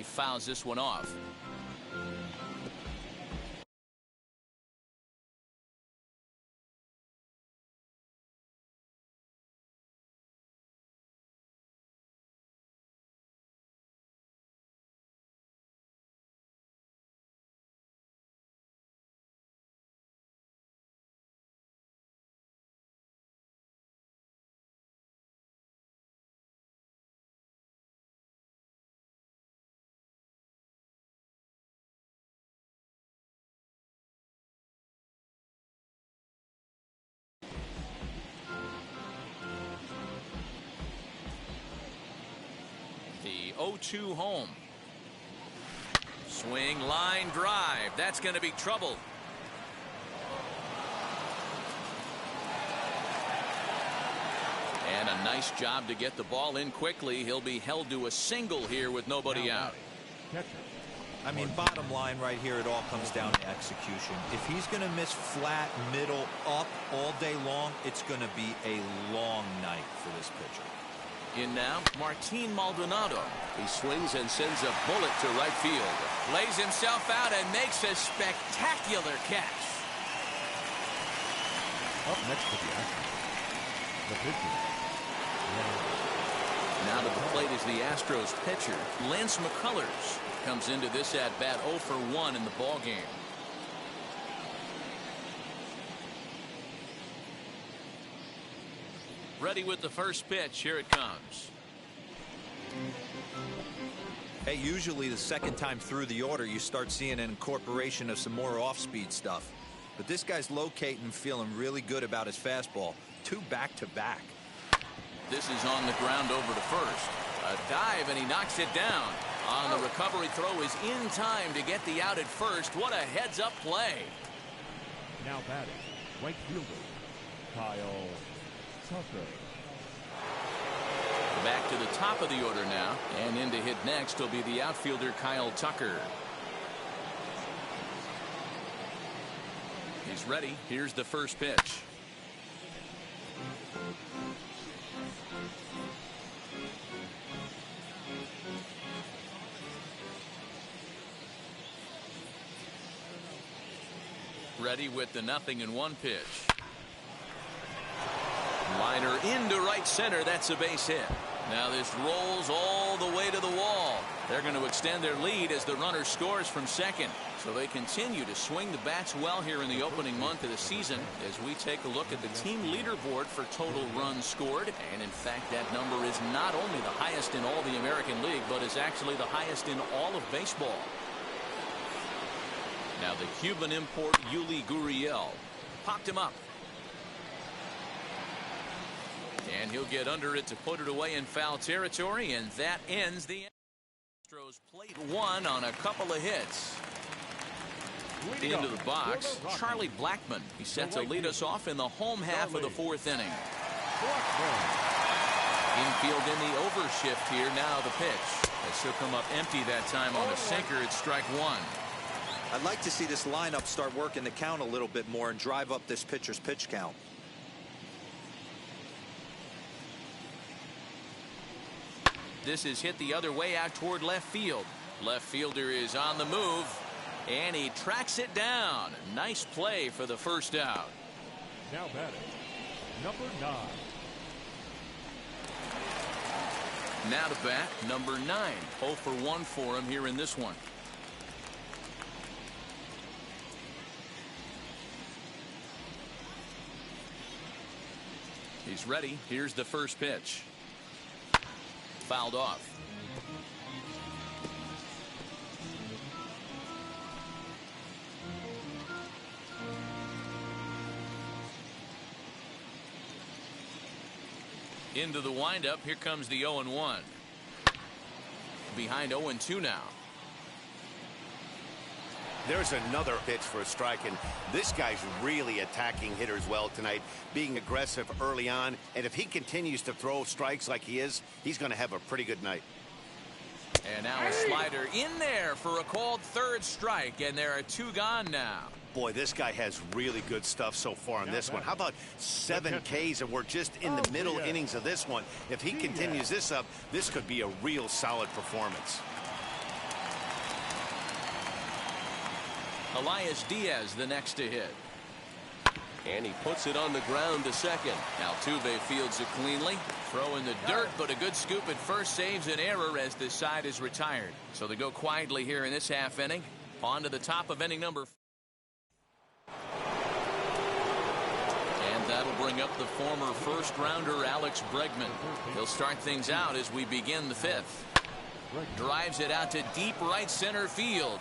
fouls this one off. The 0-2 home. Swing, line drive. That's going to be trouble. And a nice job to get the ball in quickly. He'll be held to a single here with nobody out. I mean, bottom line right here, it all comes down to execution. If he's going to miss flat, middle, up all day long, it's going to be a long night for this pitcher. In now, Martin Maldonado. He swings and sends a bullet to right field. Lays himself out and makes a spectacular catch. Up next to the pitcher. Now to the plate is the Astros pitcher, Lance McCullers. Comes into this at-bat 0 for 1 in the ball game. Ready with the first pitch. Here it comes. Hey, usually the second time through the order, you start seeing an incorporation of some more off-speed stuff. But this guy's locating, feeling really good about his fastball. 2 back-to-back. This is on the ground over to first. A dive, and he knocks it down. On the recovery throw is in time to get the out at first. What a heads-up play. Now batting, right fielder, Kyle Tucker. Back to the top of the order now, and in to hit next will be the outfielder Kyle Tucker. He's ready. Here's the first pitch. Ready with the 0-1 pitch. Liner into right center. That's a base hit. Now this rolls all the way to the wall. They're going to extend their lead as the runner scores from second. So they continue to swing the bats well here in the opening month of the season as we take a look at the team leaderboard for total runs scored. And in fact, that number is not only the highest in all the American League, but is actually the highest in all of baseball. Now the Cuban import Yuli Gurriel popped him up. And he'll get under it to put it away in foul territory, and that ends the Astros plate 1 on a couple of hits. Into the box, Charlie Blackmon. He's set to lead us off in the home half of the 4th inning. Infield in the overshift here. Now the pitch. As he'll come up empty that time on a sinker. It's strike 1. I'd like to see this lineup start working the count a little bit more and drive up this pitcher's pitch count. This is hit the other way out toward left field. Left fielder is on the move, and he tracks it down. Nice play for the first out. Now batting, number 9. Now to bat, number 9. 0 for 1 for him here in this one. He's ready. Here's the first pitch. Fouled off. Into the windup. Here comes the 0-1. Behind 0-2 now. There's another pitch for a strike, and this guy's really attacking hitters well tonight, being aggressive early on, and if he continues to throw strikes like he is, he's going to have a pretty good night. And now a slider in there for a called 3rd strike, and there are 2 gone now. Boy, this guy has really good stuff so far in this one. How about 7 Ks, and we're just in the middle innings of this one. If he continues this up, this could be a real solid performance. Elias Diaz the next to hit. And he puts it on the ground to second. Altuve fields it cleanly. Throw in the dirt, but a good scoop at first saves an error as this side is retired. So they go quietly here in this half inning. On to the top of inning number 4. And that'll bring up the former first-rounder Alex Bregman. He'll start things out as we begin the 5th. Drives it out to deep right center field.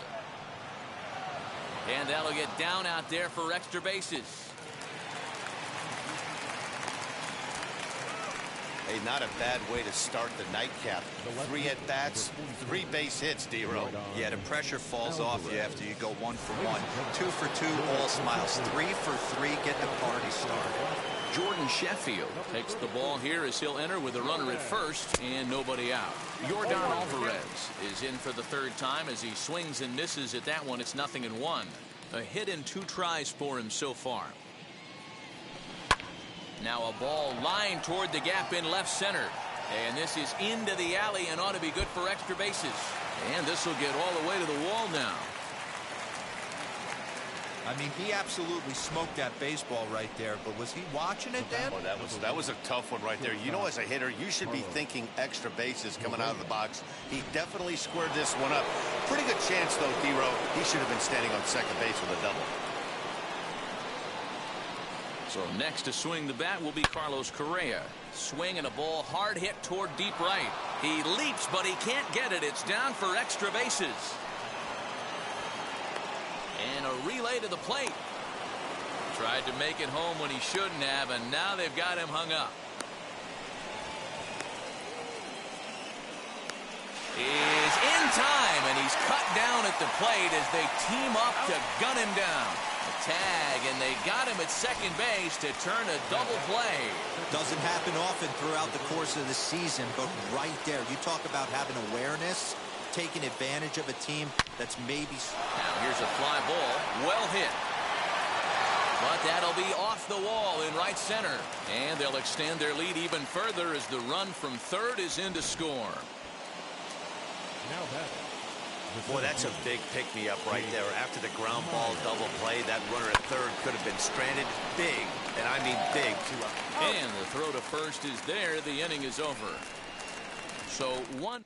And that'll get down out there for extra bases. Hey, not a bad way to start the nightcap. 3 at-bats, 3 base hits, D-Row. Yeah, the pressure falls off you after you go 1 for 1. 2 for 2, all smiles. 3 for 3, get the party started. Jordan Sheffield takes the ball here as he'll enter with a runner at first and nobody out. Yordan Alvarez is in for the 3rd time as he swings and misses at that one. It's 0-1. A hit in 2 tries for him so far. Now a ball lined toward the gap in left center. And this is into the alley and ought to be good for extra bases. And this will get all the way to the wall now. I mean, he absolutely smoked that baseball right there, but was he watching it, Dan? Oh, that was a tough one right there. You know, as a hitter, you should be thinking extra bases coming out of the box. He definitely squared this one up. Pretty good chance, though, D-Row. He should have been standing on second base with a double. So next to swing the bat will be Carlos Correa. Swing and a ball hard hit toward deep right. He leaps, but he can't get it. It's down for extra bases. And a relay to the plate. Tried to make it home when he shouldn't have, and now they've got him hung up. Is in time, and he's cut down at the plate as they team up to gun him down. A tag, and they got him at second base to turn a double play. Doesn't happen often throughout the course of the season, but right there, you talk about having awareness, taking advantage of a team that's maybe... Now here's a fly ball, well hit. But that'll be off the wall in right center. And they'll extend their lead even further as the run from third is in to score. Now that. Boy, that's a big pick-me-up right there. After the ground ball double play, that runner at third could have been stranded big, and I mean big. And the throw to first is there. The inning is over. So one.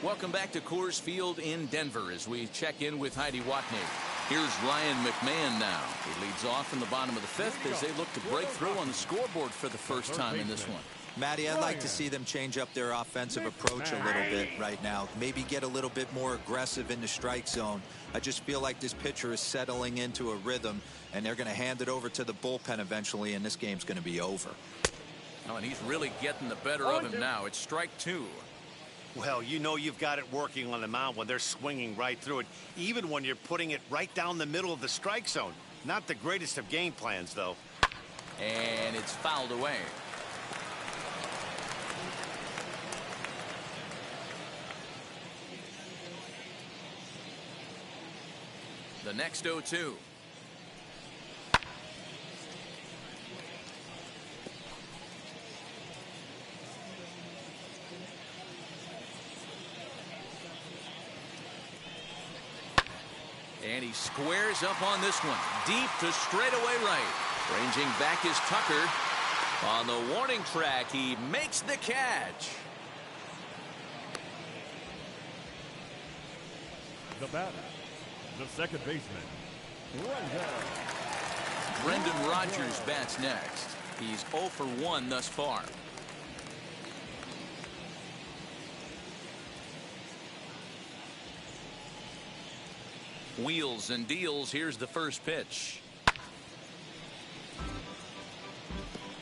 Welcome back to Coors Field in Denver as we check in with Heidi Watney. Here's Ryan McMahon now. He leads off in the bottom of the 5th as they look to break through on the scoreboard for the first time in this one. Matty, I'd like to see them change up their offensive approach a little bit right now. Maybe get a little bit more aggressive in the strike zone. I just feel like this pitcher is settling into a rhythm, and they're going to hand it over to the bullpen eventually, and this game's going to be over. Oh, and he's really getting the better of him now. It's strike 2. Well, you know you've got it working on the mound when they're swinging right through it, even when you're putting it right down the middle of the strike zone. Not the greatest of game plans, though. And it's fouled away. The next 0-2. And he squares up on this one. Deep to straightaway right. Ranging back is Tucker. On the warning track, he makes the catch. The batter, the second baseman, Brendan Rodgers bats next. He's 0 for 1 thus far. Wheels and deals. Here's the first pitch.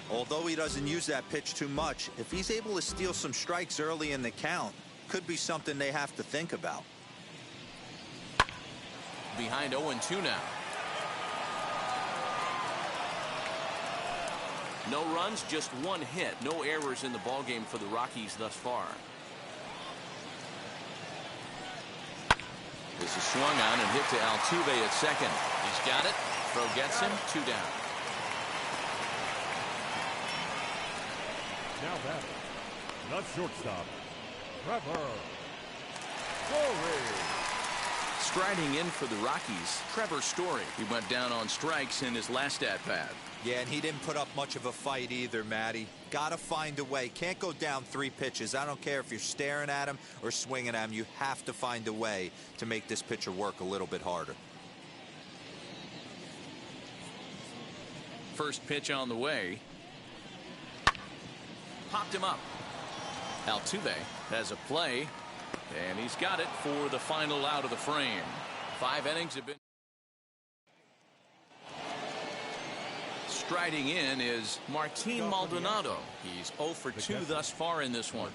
Although he doesn't use that pitch too much, if he's able to steal some strikes early in the count, could be something they have to think about. Behind 0-2 now. No runs, just 1 hit. No errors in the ballgame for the Rockies thus far. This is swung on and hit to Altuve at second. He's got it. Throw gets him. 2 down. now batting, the shortstop, Trevor Story. Striding in for the Rockies, Trevor Story. He went down on strikes in his last at-bat. Yeah, and he didn't put up much of a fight either, Matty. Gotta find a way. Can't go down 3 pitches. I don't care if you're staring at him or swinging at him. You have to find a way to make this pitcher work a little bit harder. First pitch on the way. Popped him up. Altuve has a play, and he's got it for the final out of the frame. 5 innings have been. Striding in is Martin Maldonado. He's 0 for 2 thus far in this one.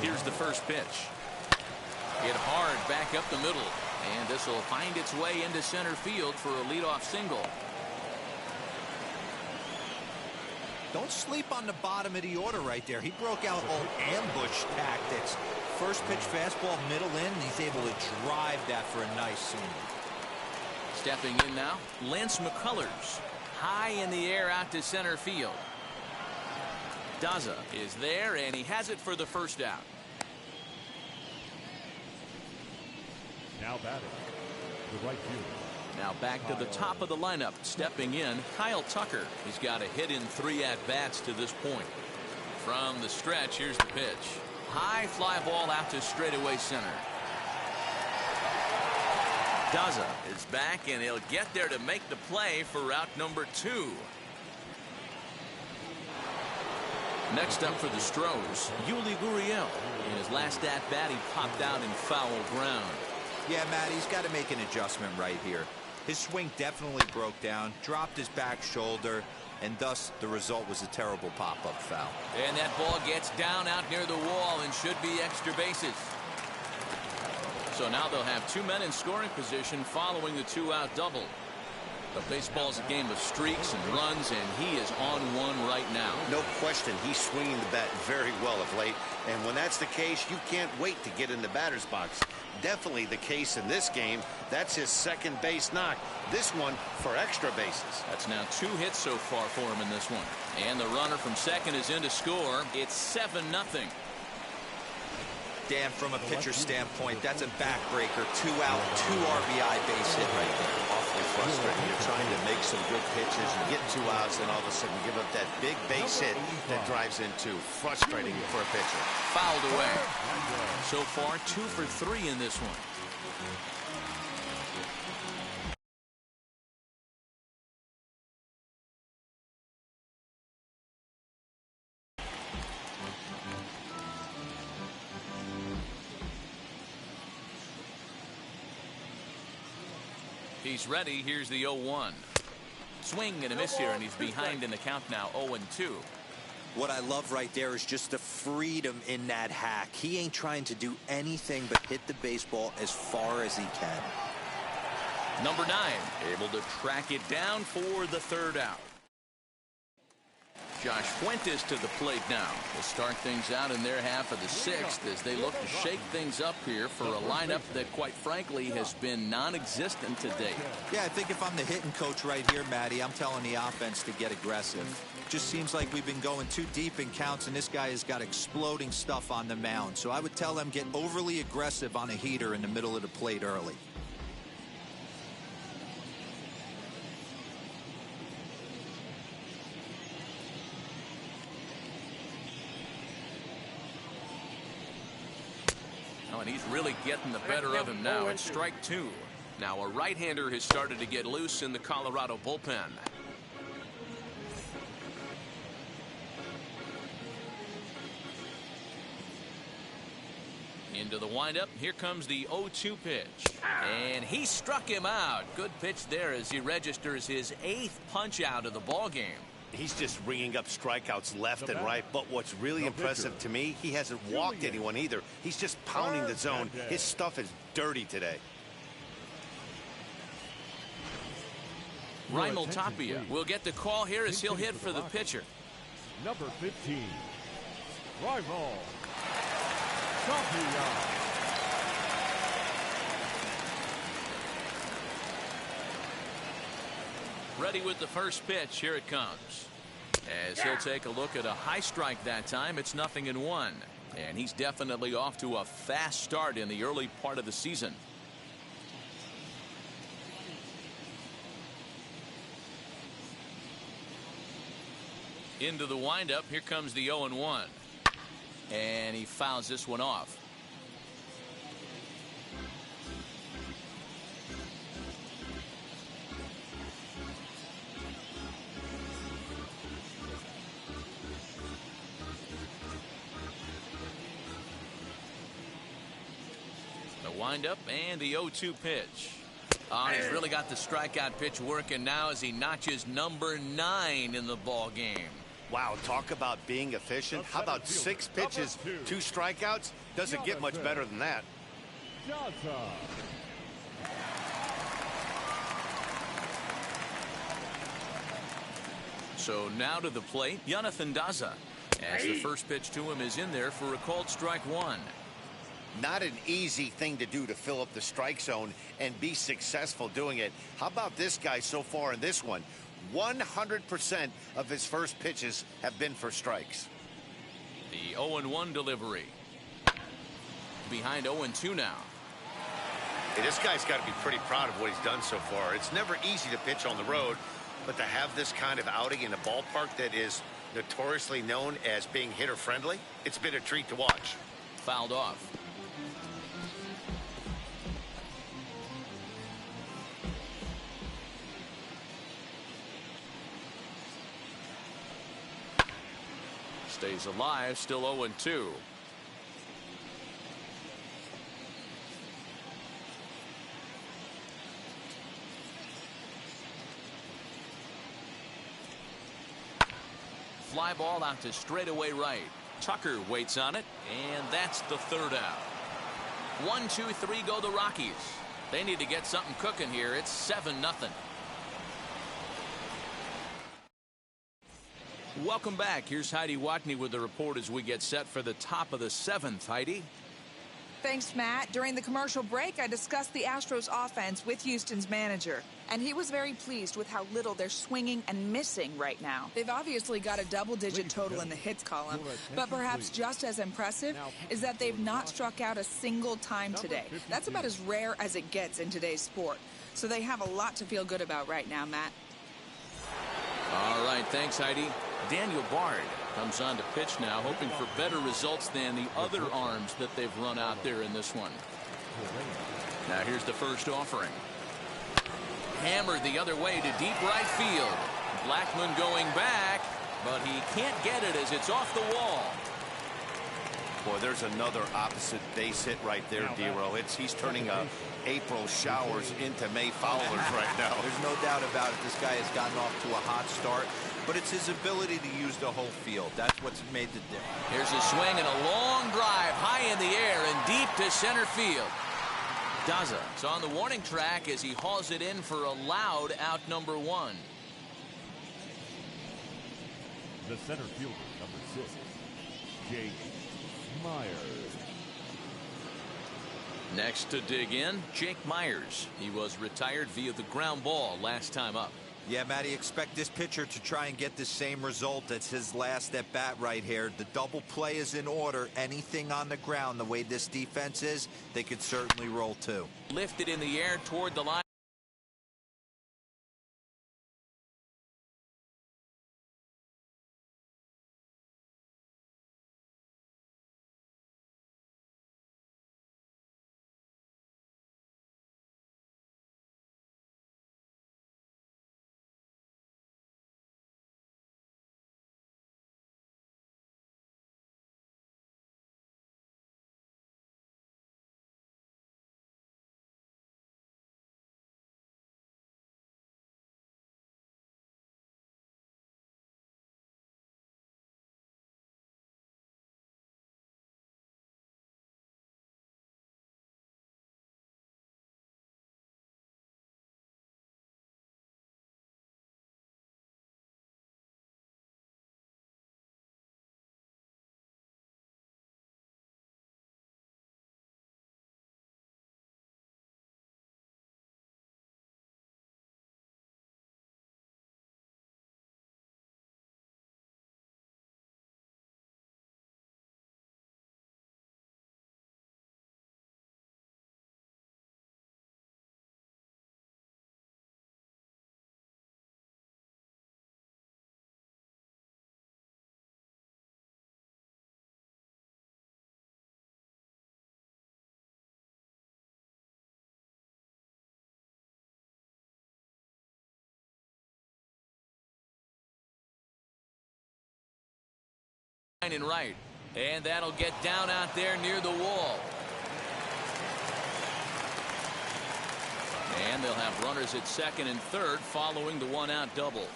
Here's the first pitch. Hit hard back up the middle, and this will find its way into center field for a leadoff single. Don't sleep on the bottom of the order right there. He broke out all ambush tactics. First pitch fastball middle in, and he's able to drive that for a nice single. Stepping in now, Lance McCullers. High in the air out to center field. Daza is there, and he has it for the first out. Now batting, the right fielder. Now back to the top of the lineup. Stepping in, Kyle Tucker. He's got a hit in 3 at-bats to this point. From the stretch, here's the pitch. High fly ball out to straightaway center. Daza is back, and he'll get there to make the play for route number 2. Next up for the Stros, Yuli Gurriel. In his last at-bat, he popped out in foul ground. Yeah, Matt, he's got to make an adjustment right here. His swing definitely broke down, dropped his back shoulder, and thus the result was a terrible pop-up foul. And that ball gets down out near the wall and should be extra bases. So now they'll have 2 men in scoring position following the 2-out double. But baseball's a game of streaks and runs, and he is on one right now. No question, he's swinging the bat very well of late. And when that's the case, you can't wait to get in the batter's box. Definitely the case in this game. That's his second base knock. This one for extra bases. That's now 2 hits so far for him in this one. And the runner from second is in to score. It's 7-0. Dan, from a pitcher standpoint, that's a backbreaker. 2 out, 2 RBI base hit right there. Awfully frustrating. You're trying to make some good pitches and get 2 outs, and all of a sudden give up that big base hit that drives in 2. Frustrating for a pitcher. Fouled away. So far, 2 for 3 in this one. He's ready. Here's the 0-1. Swing and a miss here, and he's behind in the count now, 0-2. What I love right there is just the freedom in that hack. He ain't trying to do anything but hit the baseball as far as he can. Number 9, able to track it down for the 3rd out. Josh Fuentes to the plate now. We'll start things out in their half of the 6th as they look to shake things up here for a lineup that, quite frankly, has been non-existent to date. Yeah, I think if I'm the hitting coach right here, Matty, I'm telling the offense to get aggressive. Just seems like we've been going too deep in counts, and this guy has got exploding stuff on the mound. So I would tell them get overly aggressive on a heater in the middle of the plate early. And he's really getting the better of him now. It's strike 2. Now a right-hander has started to get loose in the Colorado bullpen. Into the windup. Here comes the 0-2 pitch. And he struck him out. Good pitch there as he registers his 8th punch out of the ball game. He's just ringing up strikeouts left and right. But what's really impressive to me, he hasn't walked anyone either. He's just pounding the zone. His stuff is dirty today. Raimel Tapia will get the call here as he'll hit for the pitcher. Number 15, Raimel Tapia. Ready with the first pitch. Here it comes. As he'll take a look at a high strike that time. It's 0-1. And he's definitely off to a fast start in the early part of the season. Into the windup. Here comes the 0-1. And he fouls this one off. The windup and the 0-2 pitch. Oh, he's really got the strikeout pitch working now as he notches number 9 in the ball game. Wow, talk about being efficient. How about 6 pitches, 2 strikeouts? Doesn't get much better than that. So now to the plate, Jonathan Daza. As the first pitch to him is in there for a called strike 1. Not an easy thing to do to fill up the strike zone and be successful doing it. How about this guy so far in this one? 100% of his first pitches have been for strikes. The 0-1 delivery. Behind 0-2 now. Hey, this guy's got to be pretty proud of what he's done so far. It's never easy to pitch on the road, but to have this kind of outing in a ballpark that is notoriously known as being hitter-friendly, it's been a treat to watch. Fouled off. Stays alive, still 0-2. Fly ball out to straightaway right. Tucker waits on it, and that's the third out. 1, 2, 3 go the Rockies. They need to get something cooking here. It's 7-0. Welcome back. Here's Heidi Watney with the report as we get set for the top of the 7th. Heidi? Thanks, Matt. During the commercial break, I discussed the Astros offense with Houston's manager, and he was very pleased with how little they're swinging and missing right now. They've obviously got a double-digit total in the hits column, but perhaps just as impressive is that they've not struck out a single time today. That's about as rare as it gets in today's sport. So they have a lot to feel good about right now, Matt. All right, thanks, Heidi. Daniel Bard comes on to pitch now, hoping for better results than the other arms that they've run out there in this one. Now here's the first offering. Hammered the other way to deep right field. Blackmon going back, but he can't get it as it's off the wall. Boy, there's another opposite base hit right there, D-Row. He's turning April showers into May foulers right now. There's no doubt about it. This guy has gotten off to a hot start, but it's his ability to use the whole field. That's what's made the difference. Here's a swing and a long drive high in the air and deep to center field. Daza is on the warning track as he hauls it in for a loud out number 1. The center fielder, number 6, Jake Myers. Next to dig in, Jake Myers. He was retired via the ground ball last time up. Yeah, Matty, expect this pitcher to try and get the same result as his last at bat right here. The double play is in order. Anything on the ground, the way this defense is, they could certainly roll too. Lifted in the air toward the line. And right. And that'll get down out there near the wall. And they'll have runners at second and third following the one-out double.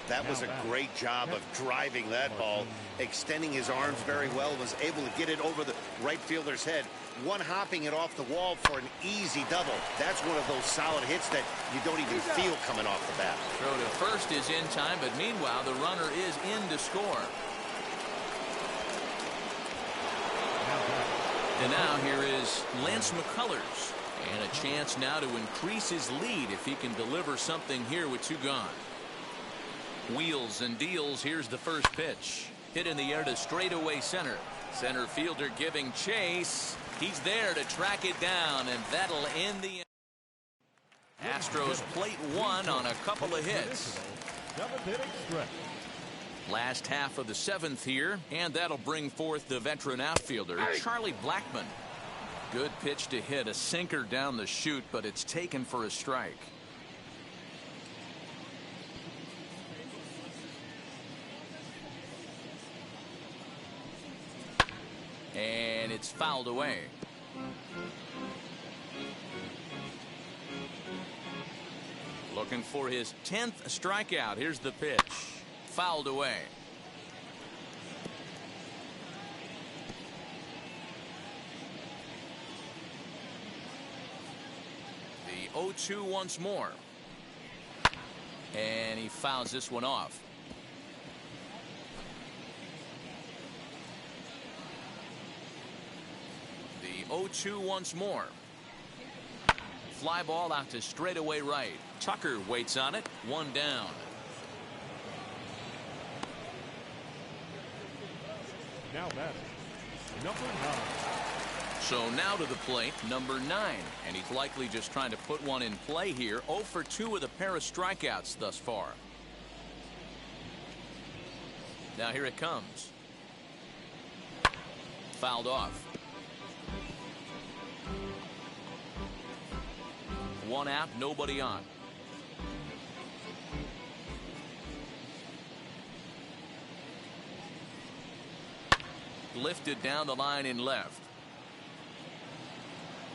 That was a great job of driving that ball, extending his arms very well, was able to get it over the right fielder's head, one-hopping it off the wall for an easy double. That's one of those solid hits that you don't even feel coming off the bat. Throw to first is in time, but meanwhile, the runner is in to score. And now here is Lance McCullers. And a chance now to increase his lead if he can deliver something here with two gone. Wheels and deals. Here's the first pitch. Hit in the air to straightaway center. Center fielder giving chase. He's there to track it down, and that'll end the Astros plate one on a couple of hits. Last half of the seventh here, and that'll bring forth the veteran outfielder, Charlie Blackmon. Good pitch to hit, a sinker down the chute, but it's taken for a strike. And it's fouled away. Looking for his 10th strikeout. Here's the pitch. Fouled away. The 0-2 once more. And he fouls this one off. The 0-2 once more. Fly ball out to straightaway right. Tucker waits on it. One down. Now batting, number 9. So now to the plate, number 9. And he's likely just trying to put one in play here. 0 for 2 with a pair of strikeouts thus far. Now here it comes. Fouled off. One out, nobody on. Lifted down the line in left.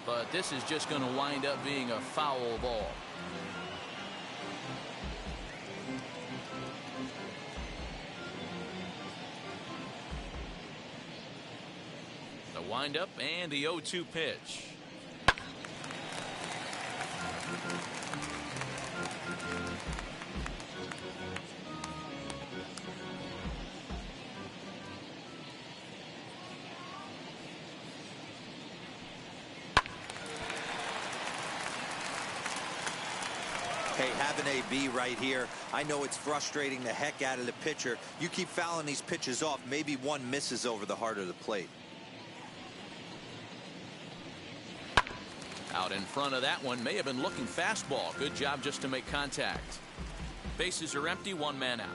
But this is just going to wind up being a foul ball. The windup and the 0-2 pitch. Hey, having a B right here, I know it's frustrating the heck out of the pitcher. You keep fouling these pitches off, maybe one misses over the heart of the plate. Out in front of that one, may have been looking fastball. Good job just to make contact. Bases are empty, one man out.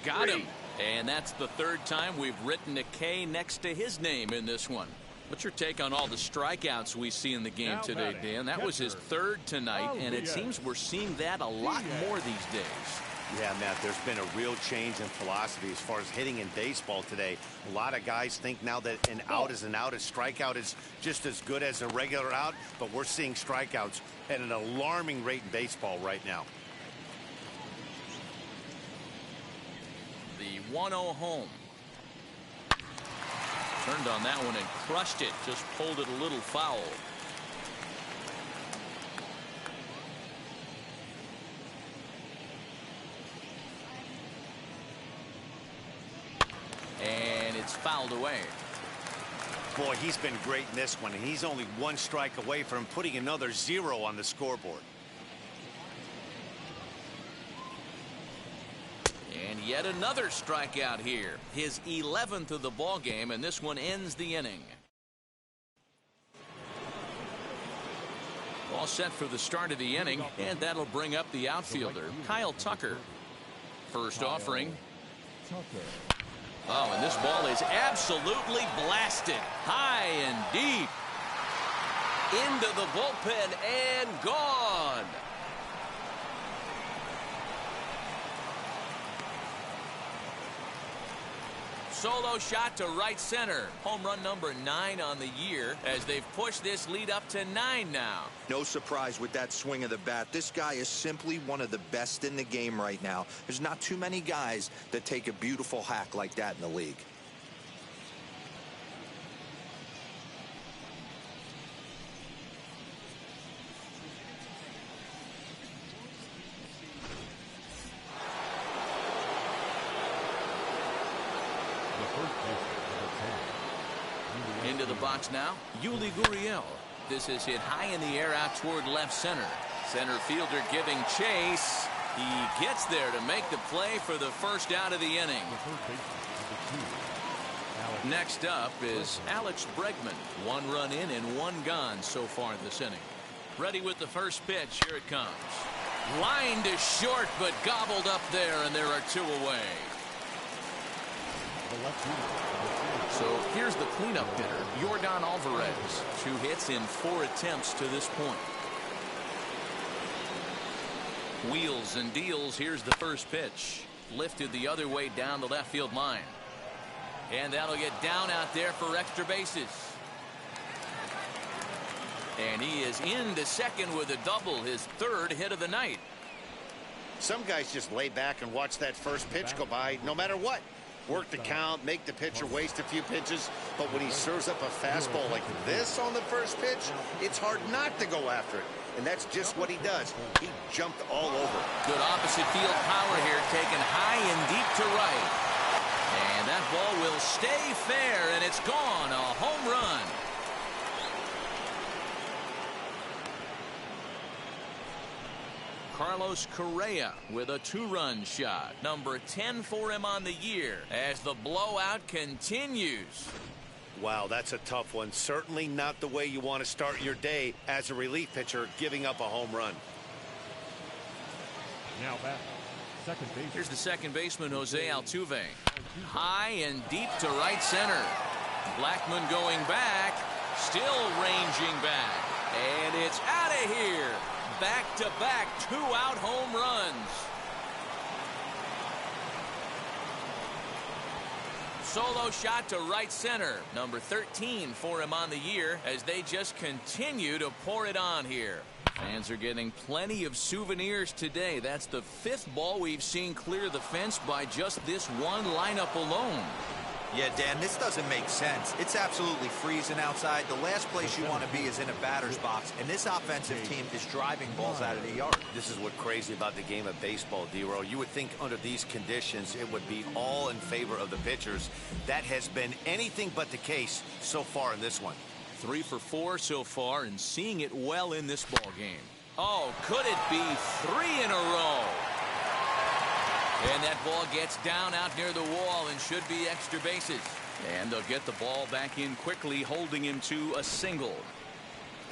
Got him. And that's the third time we've written a K next to his name in this one. What's your take on all the strikeouts we see in the game today, Dan? That was his third tonight, and it seems we're seeing that a lot more these days. Yeah, Matt, there's been a real change in philosophy as far as hitting in baseball today. A lot of guys think now that an out is an out, a strikeout is just as good as a regular out, but we're seeing strikeouts at an alarming rate in baseball right now. The 1-0 home. Turned on that one and crushed it. Just pulled it a little foul. And it's fouled away. Boy, he's been great in this one, and he's only one strike away from putting another 0 on the scoreboard. And yet another strikeout here. His 11th of the ball game, and this one ends the inning. All set for the start of the inning, and that'll bring up the outfielder, Kyle Tucker. First offering. Oh, and this ball is absolutely blasted. High and deep. Into the bullpen and gone. solo shot to right center. Home run number 9 on the year as they've pushed this lead up to 9 now. No surprise with that swing of the bat. This guy is simply one of the best in the game right now. There's not too many guys that take a beautiful hack like that in the league. Into the box now, Yuli Gurriel. This is hit high in the air out toward left center. Center fielder giving chase. He gets there to make the play for the first out of the inning. Next up is Alex Bregman. 1 run in and 1 gone so far this inning. Ready with the first pitch. Here it comes. Line to short, but gobbled up there, and there are 2 away. So here's the cleanup hitter, Yordan Alvarez. 2 hits in 4 attempts to this point. Wheels and deals. Here's the first pitch. Lifted the other way down the left field line. And that'll get down out there for extra bases. And he is into second with a double, his 3rd hit of the night. Some guys just lay back and watch that first pitch go by no matter what. Work the count, make the pitcher waste a few pitches, but when he serves up a fastball like this on the first pitch, it's hard not to go after it. And that's just what he does. He jumped all over. Good opposite field power here, taken high and deep to right. And that ball will stay fair, and it's gone. A home run. Carlos Correa with a 2-run shot. Number 10 for him on the year as the blowout continues. Wow, that's a tough one. Certainly not the way you want to start your day as a relief pitcher, giving up a home run. Now back, second base. Here's the second baseman, Jose Altuve. High and deep to right center. Blackmon going back, still ranging back. And it's out of here. Back-to-back 2-out home runs. Solo shot to right center. Number 13 for him on the year as they just continue to pour it on here. Fans are getting plenty of souvenirs today. That's the 5th ball we've seen clear the fence by just this one lineup alone. Yeah, Dan, this doesn't make sense. It's absolutely freezing outside. The last place you want to be is in a batter's box, and this offensive team is driving balls out of the yard. This is what's crazy about the game of baseball, D-Row. You would think under these conditions it would be all in favor of the pitchers. That has been anything but the case so far in this one. 3 for 4 so far, and seeing it well in this ball game. Oh, could it be 3 in a row? And that ball gets down out near the wall and should be extra bases. And they'll get the ball back in quickly, holding him to a single.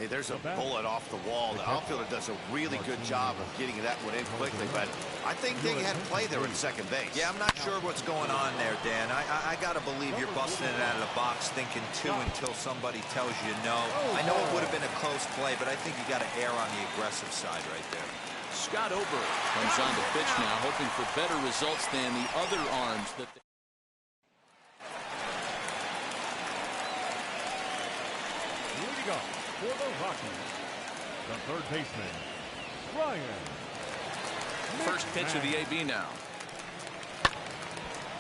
Hey, there's a bullet off the wall. The outfielder does a really good job of getting that one in quickly, but I think they had play there at second base. Yeah, I'm not sure what's going on there, Dan. I got to believe you're busting it out of the box thinking 2 until somebody tells you no. I know it would have been a close play, but I think you got to err on the aggressive side right there. Scott Ober comes on the pitch now, hoping for better results than the other arms that they... Leading up for the Rockies, the third baseman, Ryan. First pitch of the AB now.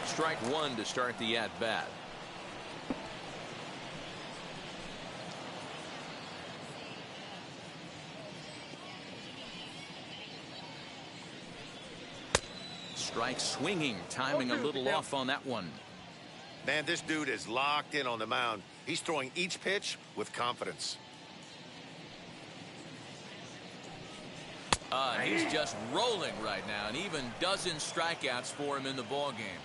Strike 1 to start the at-bat. Strike swinging, timing a little off on that one. Man, this dude is locked in on the mound. He's throwing each pitch with confidence. He's just rolling right now, and even dozen strikeouts for him in the ball game.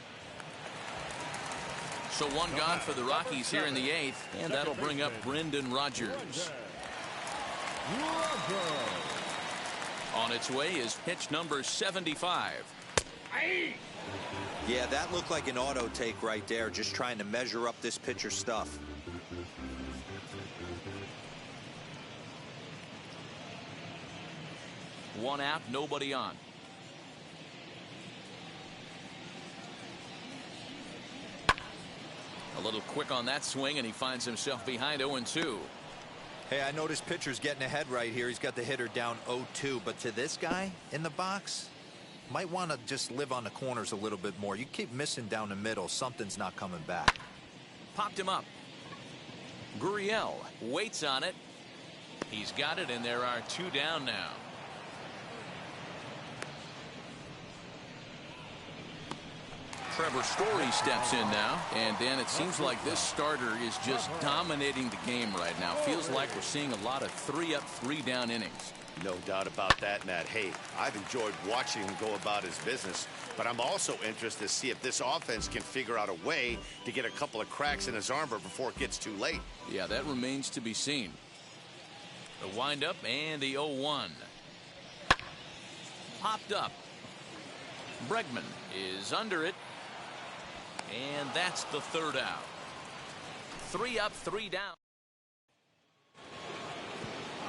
So 1 gone for the Rockies here in the 8th, and that'll bring up Brendan Rodgers. On its way is pitch number 75. Yeah, that looked like an auto take right there, just trying to measure up this pitcher stuff. One out, nobody on. A little quick on that swing, and he finds himself behind 0-2. Hey, I noticed pitcher's getting ahead right here. He's got the hitter down 0-2, but to this guy in the box, might want to just live on the corners a little bit more. You keep missing down the middle, something's not coming back. Popped him up. Gurriel waits on it. He's got it, and there are 2 down now. Trevor Story steps in now, and Dan, it seems like this starter is just dominating the game right now. Feels like we're seeing a lot of 3-up, 3-down innings. No doubt about that, Matt. Hey, I've enjoyed watching him go about his business, but I'm also interested to see if this offense can figure out a way to get a couple of cracks in his armor before it gets too late. Yeah, that remains to be seen. The windup and the 0-1. Popped up. Bregman is under it. And that's the 3rd out. 3 up, 3 down.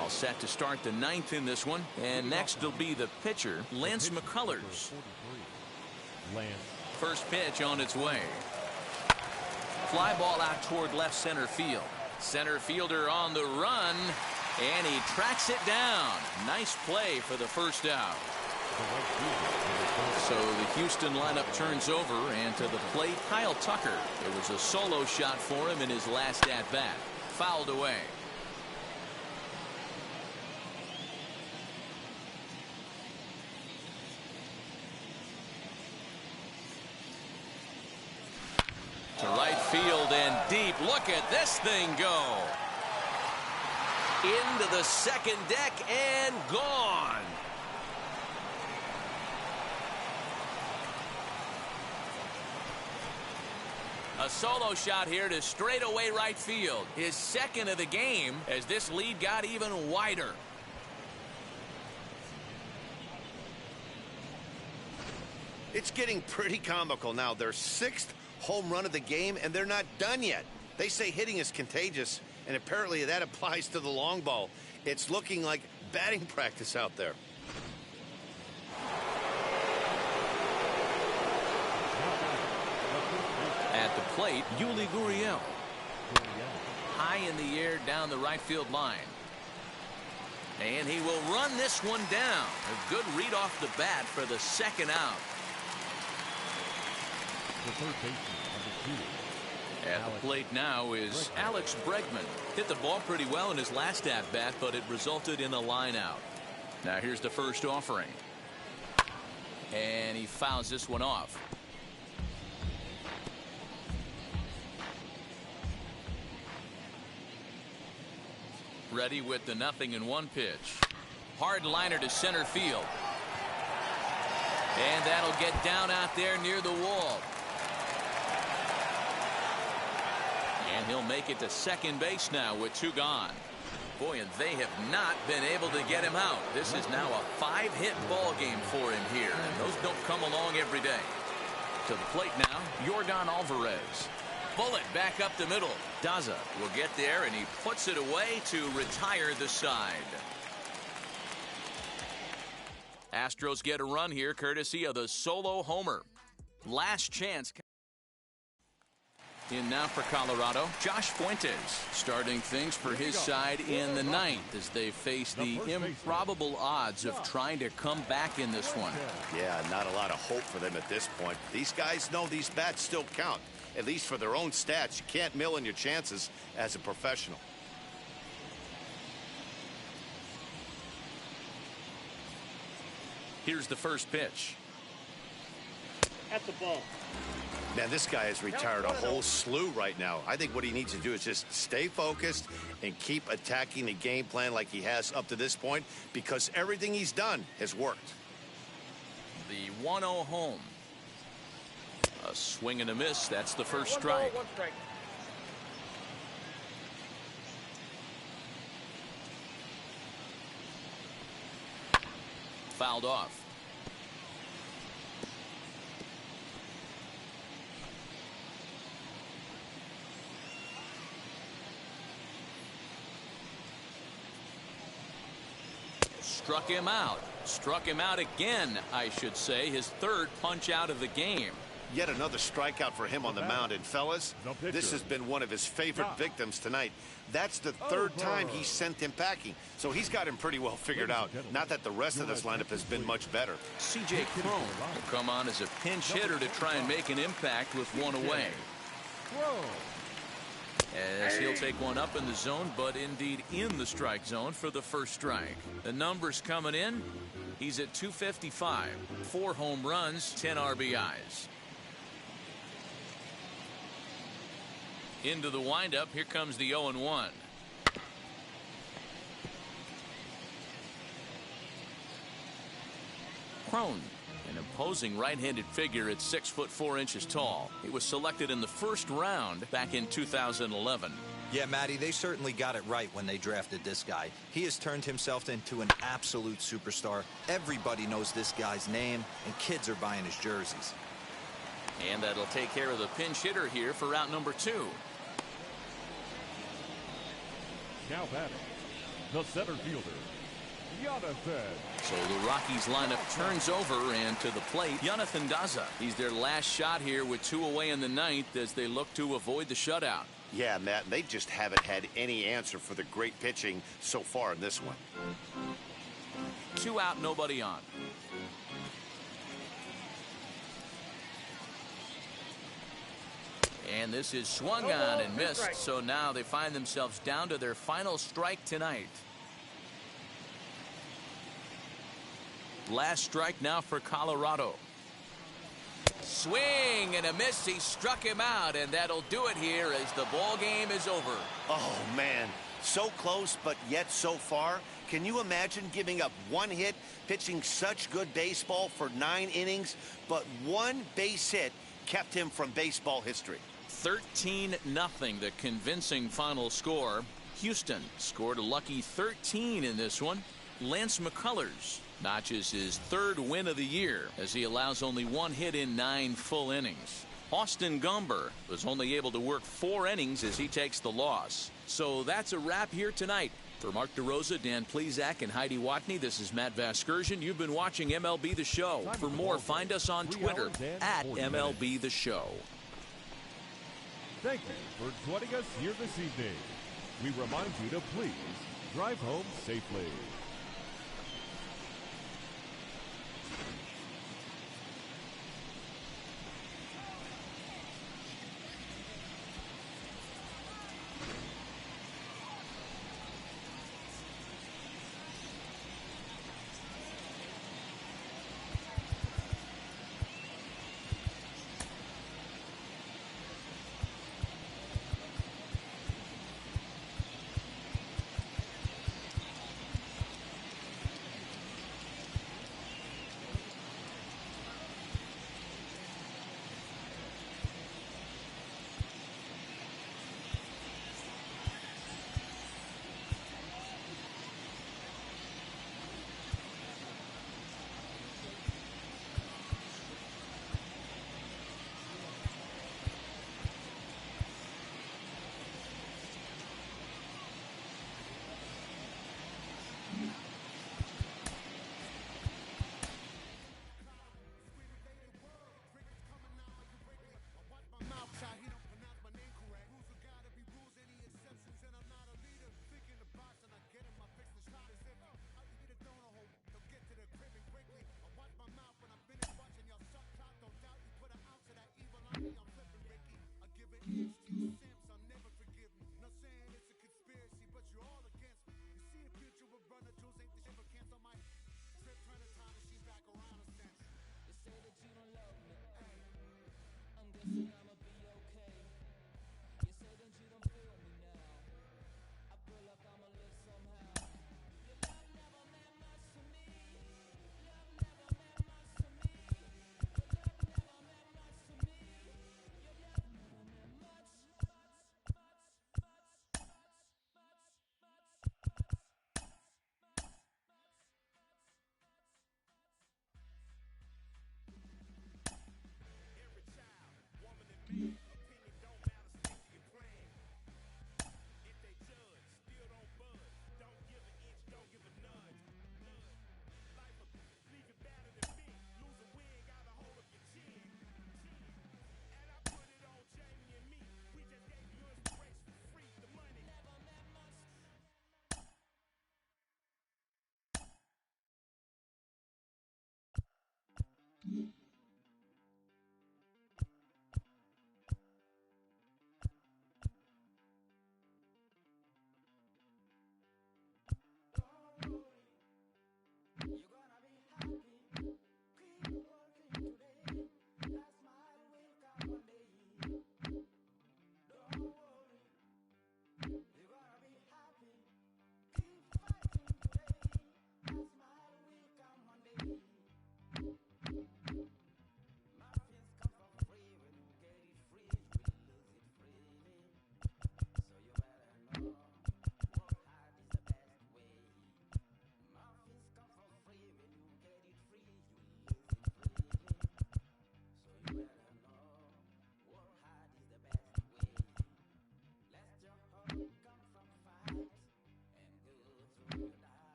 All set to start the 9th in this one. And next will be the pitcher, Lance McCullers. First pitch on its way. Fly ball out toward left center field. Center fielder on the run. And he tracks it down. Nice play for the first out. So the Houston lineup turns over, and to the plate, Kyle Tucker. It was a solo shot for him in his last at-bat. Fouled away. To right field and deep. Look at this thing go. Into the second deck and gone. A solo shot here to straightaway right field. His second of the game as this lead got even wider. It's getting pretty comical now. Their 6th home run of the game, and they're not done yet. They say hitting is contagious, and apparently that applies to the long ball. It's looking like batting practice out there. At the plate, Yuli Gurriel. High in the air down the right field line. And he will run this one down. A good read off the bat for the 2nd out. At the plate now is Alex Bregman. Hit the ball pretty well in his last at-bat, but it resulted in a line out. Now here's the first offering. And he fouls this one off. Ready with the 0-1 pitch. Hard liner to center field. And that'll get down out there near the wall. And he'll make it to second base now with 2 gone. Boy, and they have not been able to get him out. This is now a 5-hit ball game for him here, and those don't come along every day. To the plate now, Yordan Alvarez. Bullet back up the middle. Daza will get there, and he puts it away to retire the side. Astros get a run here courtesy of the solo homer. Last chance. In now for Colorado, Josh Fuentes starting things for his side in the 9th as they face the improbable odds of trying to come back in this one. Yeah, not a lot of hope for them at this point. These guys know these bats still count, at least for their own stats. You can't mill in your chances as a professional. Here's the first pitch. At the ball. Man, this guy has retired a whole slew right now. I think what he needs to do is just stay focused and keep attacking the game plan like he has up to this point, because everything he's done has worked. The 1-0 home. A swing and a miss. That's the first strike. 1 strike. Fouled off. Struck him out. Struck him out again, I should say. His 3rd punch out of the game. Yet another strikeout for him on the mound. And fellas, this has been one of his favorite victims tonight. That's the third time he sent him packing. So he's got him pretty well figured out. Not that the rest of this lineup has been much better. C.J. Cron will come on as a pinch hitter to try and make an impact with one away. As he'll take one up in the zone, but indeed in the strike zone for the first strike. The numbers coming in. He's at 255. 4 home runs, 10 RBIs. Into the windup. Here comes the 0-1. Cron, an imposing right-handed figure at 6 foot 4 inches tall. He was selected in the first round back in 2011. Yeah, Matty, they certainly got it right when they drafted this guy. He has turned himself into an absolute superstar. Everybody knows this guy's name, and kids are buying his jerseys. And that'll take care of the pinch hitter here for route number 2. Now batting, the center fielder, Jonathan. So the Rockies lineup turns over, and to the plate, Jonathan Daza. He's their last shot here with 2 away in the ninth as they look to avoid the shutout. Yeah, Matt, they just haven't had any answer for the great pitching so far in this one. 2 out, nobody on. And this is swung on and missed, so now they find themselves down to their final strike tonight. Last strike now for Colorado. Swing and a miss. He struck him out, and that'll do it here as the ball game is over. Oh, man. So close, but yet so far. Can you imagine giving up 1 hit, pitching such good baseball for 9 innings, but 1 base hit kept him from baseball history? 13-0, the convincing final score. Houston scored a lucky 13 in this one. Lance McCullers notches his 3rd win of the year as he allows only 1 hit in 9 full innings. Austin Gomber was only able to work 4 innings as he takes the loss. So that's a wrap here tonight. For Mark DeRosa, Dan Plesac, and Heidi Watney, this is Matt Vasgersian. You've been watching MLB The Show. For more, find us on Twitter at MLB The Show. Thank you for joining us here this evening. We remind you to please drive home safely.